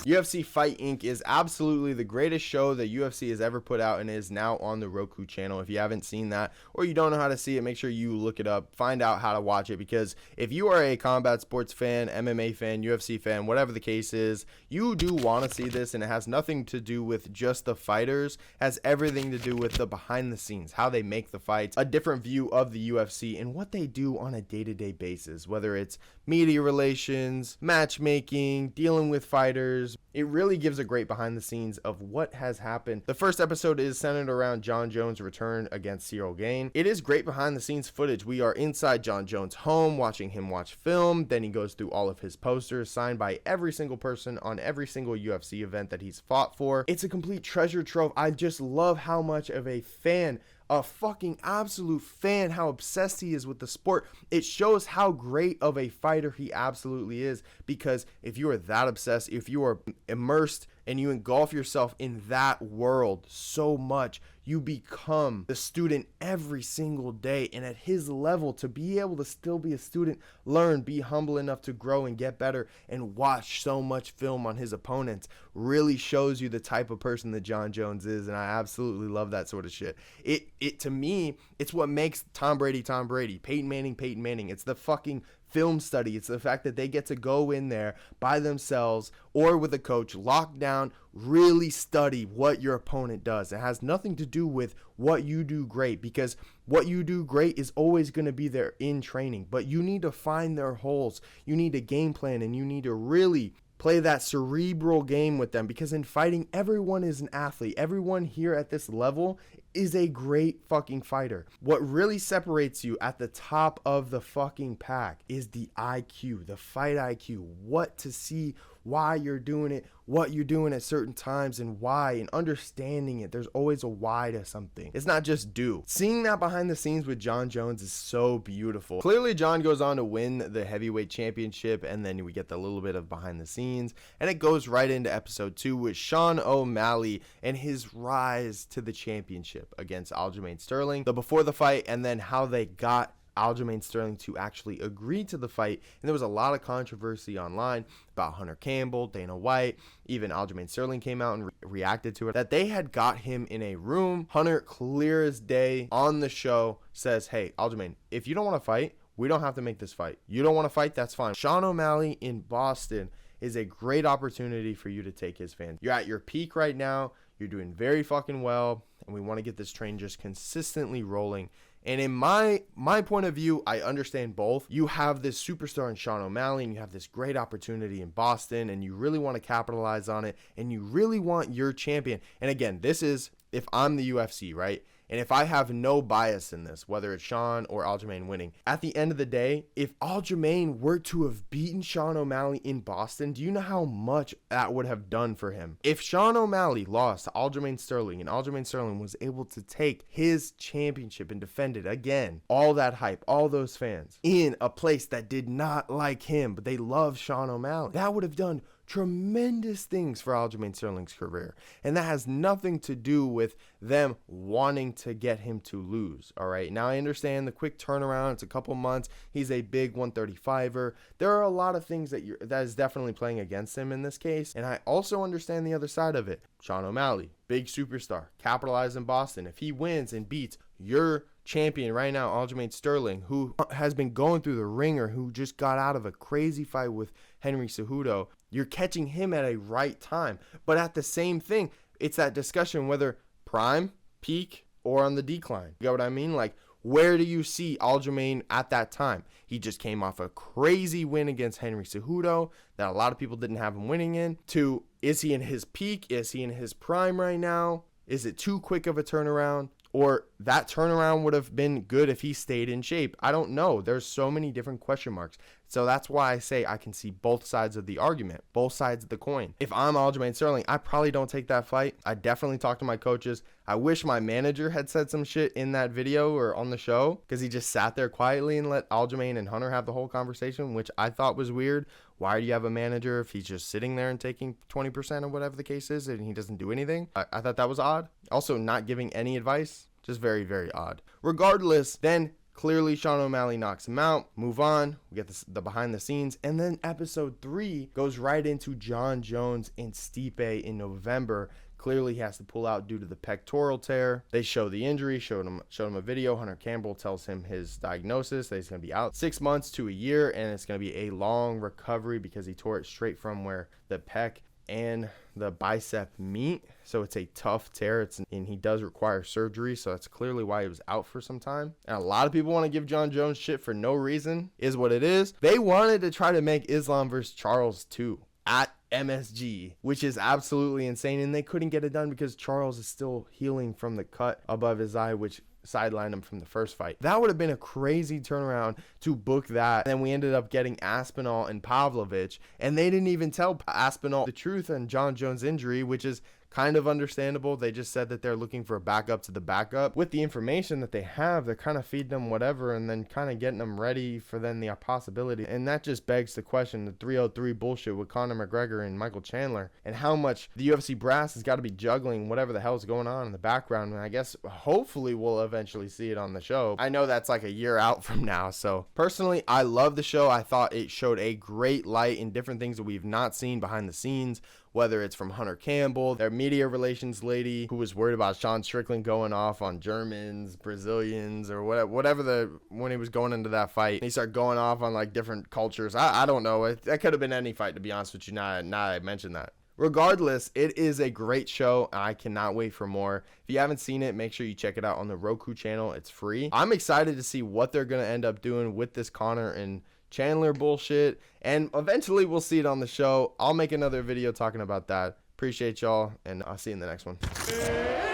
UFC Fight Inc. is absolutely the greatest show that UFC has ever put out and is now on the Roku channel. If you haven't seen that or you don't know how to see it, make sure you look it up, find out how to watch it, because if you are a combat sports fan, MMA fan, UFC fan, whatever the case is, you do want to see this, and it has nothing to do with just the fighters. It has everything to do with the behind the scenes, how they make the fights, a different view of the UFC and what they do on a day-to-day basis, whether it's media relations, matchmaking, dealing with fighters. It really gives a great behind the scenes of what has happened. The first episode is centered around Jon Jones' return against Cyril Gane. It is great behind the scenes footage. We are inside Jon Jones' home watching him watch film. Then he goes through all of his posters signed by every single person on every single UFC event that he's fought for. It's a complete treasure trove. I just love how much of a fan, a fucking absolute fan, how obsessed he is with the sport. It shows how great of a fighter he absolutely is, because if you are that obsessed, if you are immersed and you engulf yourself in that world so much, you become the student every single day. And at his level, to be able to still be a student, learn, be humble enough to grow and get better, and watch so much film on his opponents really shows you the type of person that Jon Jones is. And I absolutely love that sort of shit. It to me, it's what makes Tom Brady, Peyton Manning. It's the fucking film study. It's the fact that they get to go in there by themselves or with a coach, lock down, really study what your opponent does. It has nothing to do with what you do great, because what you do great is always going to be there in training, but you need to find their holes. You need a game plan, and you need to really play that cerebral game with them, because in fighting, everyone is an athlete. Everyone here at this level is a great fucking fighter. What really separates you at the top of the fucking pack is the IQ, the fight IQ, what to see, why you're doing it, what you're doing at certain times, and why, and understanding it. There's always a why to something. It's not just do. Seeing that behind the scenes with Jon Jones is so beautiful. Clearly, Jon goes on to win the heavyweight championship, and then we get the little bit of behind the scenes, and it goes right into episode 2 with Sean O'Malley and his rise to the championship against Aljamain Sterling, the before the fight, and then how they got Aljamain Sterling to actually agree to the fight. And there was a lot of controversy online about Hunter Campbell, Dana White, even Aljamain Sterling came out and reacted to it, that they had got him in a room. Hunter, clear as day on the show, says, hey, Aljamain, if you don't want to fight, we don't have to make this fight. You don't want to fight, that's fine. Sean O'Malley in Boston is a great opportunity for you to take his fans. You're at your peak right now. You're doing very fucking well, and we want to get this train just consistently rolling. And in my point of view, I understand both. You have this superstar in Sean O'Malley, and you have this great opportunity in Boston, and you really want to capitalize on it, and you really want your champion. And again, this is if I'm the UFC, right? And if I have no bias in this, whether it's Sean or Aljamain winning, at the end of the day, if Aljamain were to have beaten Sean O'Malley in Boston, do you know how much that would have done for him? If Sean O'Malley lost to Aljamain Sterling, and Aljamain Sterling was able to take his championship and defend it again, all that hype, all those fans, in a place that did not like him, but they love Sean O'Malley, that would have done tremendous things for Aljamain Sterling's career. And that has nothing to do with them wanting to get him to lose. All right. Now I understand the quick turnaround. It's a couple months. He's a big 135er. There are a lot of things that is definitely playing against him in this case. And I also understand the other side of it. Sean O'Malley, big superstar, capitalized in Boston. If he wins and beats your champion right now, Aljamain Sterling, who has been going through the ringer, who just got out of a crazy fight with Henry Cejudo, you're catching him at a right time. But at the same thing, it's that discussion whether prime, peak, or on the decline. You get what I mean? Like, where do you see Aljamain at that time? He just came off a crazy win against Henry Cejudo that a lot of people didn't have him winning in. To, is he in his peak? Is he in his prime right now? Is it too quick of a turnaround? Or that turnaround would have been good if he stayed in shape. I don't know. There's so many different question marks. So that's why I say I can see both sides of the argument, both sides of the coin. If I'm Aljamain Sterling, I probably don't take that fight. I definitely talk to my coaches. I wish my manager had said some shit in that video or on the show, because he just sat there quietly and let Aljamain and Hunter have the whole conversation, which I thought was weird. Why do you have a manager if he's just sitting there and taking 20% or whatever the case is and he doesn't do anything? I thought that was odd. Also, not giving any advice. Just very, very odd. Regardless, then Clearly, Sean O'Malley knocks him out. Move on. We get the behind the scenes. And then episode 3 goes right into Jon Jones and Stipe in November. Clearly, he has to pull out due to the pectoral tear. They show the injury, showed him a video. Hunter Campbell tells him his diagnosis, that he's going to be out 6 months to a year, and it's going to be a long recovery because he tore it straight from where the pec and the bicep meet. So it's a tough tear, and he does require surgery, so that's clearly why he was out for some time. And a lot of people want to give Jon Jones shit for no reason, is what it is. They wanted to try to make Islam versus Charles 2 at MSG, which is absolutely insane, and they couldn't get it done because Charles is still healing from the cut above his eye, which sidelined him from the first fight. That would have been a crazy turnaround to book that. And then we ended up getting Aspinall and Pavlovich, and they didn't even tell Aspinall the truth on Jon Jones' injury, which is kind of understandable. They just said that they're looking for a backup to the backup. With the information that they have, they're kind of feeding them whatever and then kind of getting them ready for then the possibility. And that just begs the question, the 303 bullshit with Conor McGregor and Michael Chandler, and how much the UFC brass has got to be juggling whatever the hell's going on in the background. And I guess hopefully we'll eventually see it on the show. I know that's like a year out from now. So personally, I love the show. I thought it showed a great light in different things that we've not seen behind the scenes, whether it's from Hunter Campbell, their media relations lady who was worried about Sean Strickland going off on Germans, Brazilians, or whatever when he was going into that fight. He started going off on like different cultures. I don't know. That could have been any fight, to be honest with you. Now I mentioned that. Regardless, it is a great show. I cannot wait for more. If you haven't seen it, make sure you check it out on the Roku channel. It's free. I'm excited to see what they're going to end up doing with this Conor and Chandler bullshit, and eventually we'll see it on the show. I'll make another video talking about that. Appreciate y'all, and I'll see you in the next one.